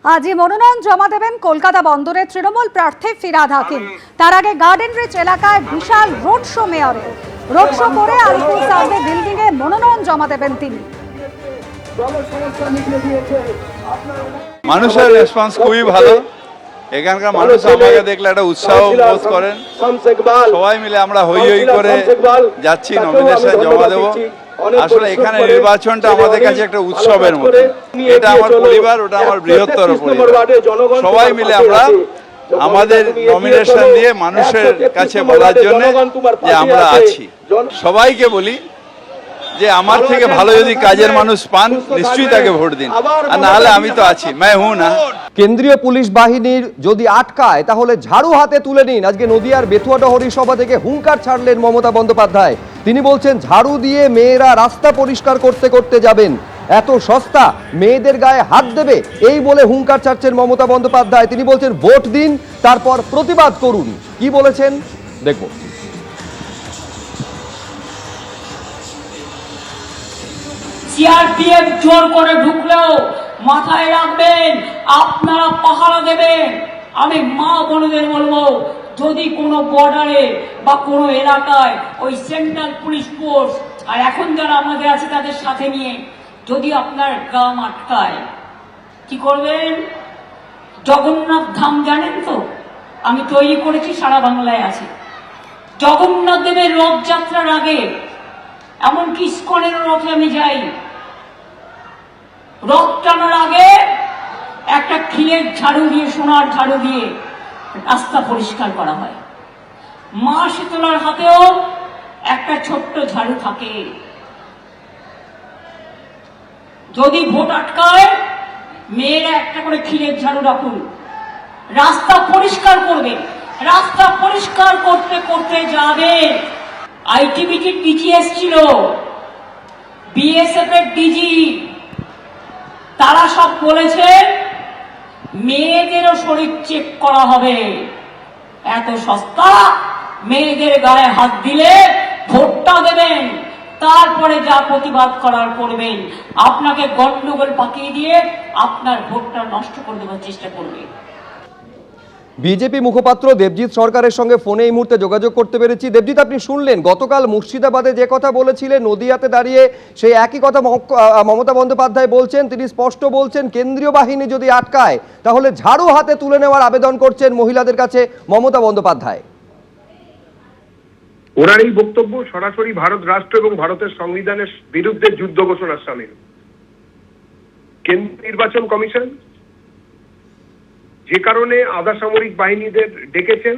আজই মনোনয়ন জমা দেবেন কলকাতা বন্দরের তৃণমূল প্রার্থী ফিরহাদ হাকিম। তার আগে গার্ডেন রিচ এলাকায় বিশাল রোড শো মেয়রের। রোড শো করে আলিপুর সার্ভে বিল্ডিং এ মনোনয়ন জমা দেবেন তিনি। মানুষের রেসপন্স খুবই ভালো। এখানকার মানুষ আমাকে দেখলে একটা উৎসাহ বোধ করেন। সবাই মিলে আমরা হই হই করে যাচ্ছি, নমিনেশন জমা দেবো। আসলে এখানে নির্বাচনটা আমাদের কাছে একটা উৎসবের মতো। এটা আমার পরিবার, ওটা আমার বৃহত্তর পরিবার। সবাই মিলে আমরা আমাদের নমিনেশন দিয়ে মানুষের কাছে বলার জন্য যে আমরা আছি। সবাইকে বলি যে আমার থেকে ভালো যদি কাজের মানুষ পান নিশ্চয়ই তাকে ভোট দিন, আর না হলে আমি তো আছি, मैं हूं না। কেন্দ্রীয় পুলিশ বাহিনীর যদি আটকায় তাহলে ঝাড়ু হাতে তুলে নিন। আজকে নদিয়ার বেথুয়াডহরি সভা থেকে হুঙ্কার ছাড়লেন মমতা বন্দ্যোপাধ্যায়। তিনি বলছেন ঝাড়ু দিয়ে মেয়েরা রাস্তা পরিষ্কার করতে করতে যাবেন, এত সস্তা, মেয়েদের গায়ে হাত দেবে, এই বলে হুঙ্কার ছাড়ছেন মমতা বন্দ্যোপাধ্যায়। তিনি বলছেন ভোট দিন, তারপর প্রতিবাদ করুন। কি বলেছেন দেখব। সিআরপিএফ জোর করে ঢুকলেও মাথায় রাখবেন আপনারা পাহারা দেবেন। আমি মা বোনদের বলবো, যদি কোনো বর্ডারে বা কোনো এলাকায় ওই সেন্ট্রাল পুলিশ ফোর্স আর এখন যারা আমাদের আছে তাদের সাথে নিয়ে যদি আপনার গ্রাম আটকায়, কি করবেন? জগন্নাথ ধাম জানেন তো, আমি তৈরি করেছি, সারা বাংলায় আছে। জগন্নাথ দেবের রথযাত্রার আগে, এমনকি ইস্কনের রথে আমি যাই, রথ টানার আগে একটা খিলের ঝাড়ু দিয়ে, সোনার ঝাড়ু দিয়ে রাস্তা পরিষ্কার করা হয়। মা শীতলার হাতেও একটা ছোট্ট ঝাড়ু থাকে। যদি ভোট আটকায়, মেয়েরা একটা করে খিলের ঝাড়ু রাখুন, রাস্তা পরিষ্কার করবে। রাস্তা পরিষ্কার করতে করতে যাবে। আইটিবিটির ডিজি এসছিল, বিএসএফ এর ডিজি, তারা সব বলেছে মেয়েদেরও শরীর চেক করা হবে। এত সস্তা, মেয়েদের গায়ে হাত দিলে ভোটটা দেবেন, তারপরে যা প্রতিবাদ করার করবেন। আপনাকে গন্ডগোল পাকিয়ে দিয়ে আপনার ভোটটা নষ্ট করে দেওয়ার চেষ্টা করবে। বিজেপি মুখপাত্র দেবজিৎ সরকারের সঙ্গে ফোনে এই মুহূর্তে যোগাযোগ করতে পেরেছি। দেবজিৎ, আপনি শুনলেন গতকাল মুর্শিদাবাদে যে কথা বলেছিলেন, নদিয়াতে দাঁড়িয়ে সেই একই কথা মমতা বন্দ্যোপাধ্যায় বলছেন। তিনি স্পষ্ট বলছেন কেন্দ্রীয় বাহিনী যদি আটকায় তাহলে ঝাড়ু হাতে তুলে নেওয়ার আবেদন করছেন মহিলাদের কাছে মমতা বন্দ্যোপাধ্যায়। ওনার এই বক্তব্য সরাসরি ভারত রাষ্ট্র এবং ভারতের সংবিধানের বিরুদ্ধে যুদ্ধ ঘোষণার সামিল। কেন্দ্রীয় নির্বাচন কমিশন যে কারণে আধা সামরিক বাহিনীদের ডেকেছেন,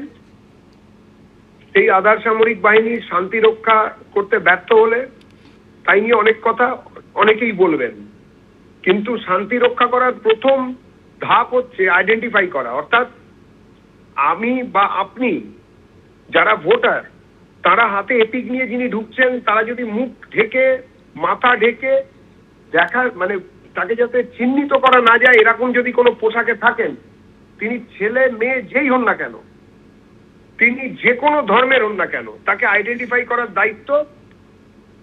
সেই আধা সামরিক বাহিনী শান্তি রক্ষা করতে ব্যর্থ হলে তাই নিয়ে অনেক কথা অনেকেই বলবেন, কিন্তু শান্তি রক্ষা করার প্রথম ধাপ হচ্ছে আইডেন্টিফাই করা। অর্থাৎ আমি বা আপনি যারা ভোটার, তারা হাতে এপিক নিয়ে যিনি ঢুকছেন, তারা যদি মুখ ঢেকে, মাথা ঢেকে দেখার, মানে তাকে যাতে চিহ্নিত করা না যায় এরকম যদি কোনো পোশাকে থাকেন, তিনি ছেলে মেয়ে যেই হন না কেন, তিনি যে কোনো ধর্মের হন না কেন, তাকে আইডেন্টিফাই করার দায়িত্ব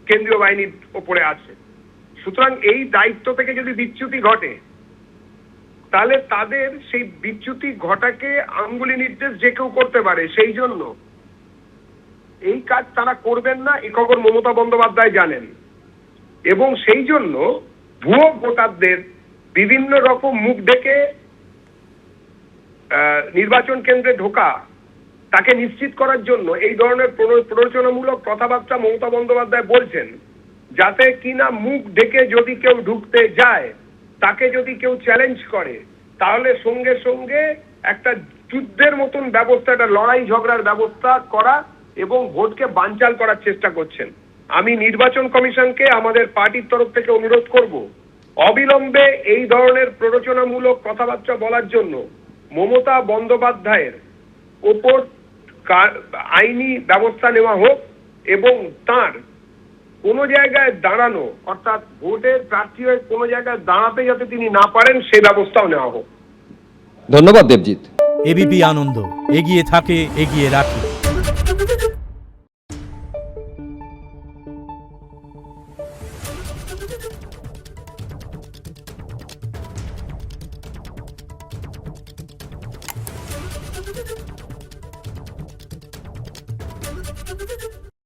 কেন্দ্রীয় বাহিনীর ওপরে আছে। সুতরাং এই দায়িত্ব থেকে যদি বিচ্যুতি ঘটে, তাহলে তাদের সেই বিচ্যুতি ঘটাকে আঙ্গুলি নির্দেশ যে কেউ করতে পারে। সেই জন্য এই কাজ তারা করবেন না, এ খবর মমতা বন্দ্যোপাধ্যায় জানেন, এবং সেই জন্য ভুয়ো ভোটারদের বিভিন্ন রকম মুখ ডেকে নির্বাচন কেন্দ্রে ঢোকা, তাকে নিশ্চিত করার জন্য এই ধরনের প্ররোচনামূলক কথাবার্তা মমতা বন্দ্যোপাধ্যায় বলছেন, যাতে কিনা মুখ ডেকে যদি কেউ ঢুকতে যায়, তাকে যদি কেউ চ্যালেঞ্জ করে, তাহলে সঙ্গে সঙ্গে একটা যুদ্ধের মতন ব্যবস্থা, একটা লড়াই ঝগড়ার ব্যবস্থা করা এবং ভোটকে বানচাল করার চেষ্টা করছেন। আমি নির্বাচন কমিশনকে আমাদের পার্টির তরফ থেকে অনুরোধ করব, অবিলম্বে এই ধরনের প্ররোচনামূলক কথাবার্তা বলার জন্য মমতা বন্দ্যোপাধ্যায়ের ওপর আইনি ব্যবস্থা নেওয়া হোক, এবং তার কোনো জায়গায় দাঁড়ানো, অর্থাৎ ভোটের প্রার্থী হয়ে কোনো জায়গায় দাঁড়াতে যাতে তিনি না পারেন, সেই ব্যবস্থাও নেওয়া হোক। ধন্যবাদ দেবজিৎ। এবিপি আনন্দ, এগিয়ে থাকে, এগিয়ে রাখে।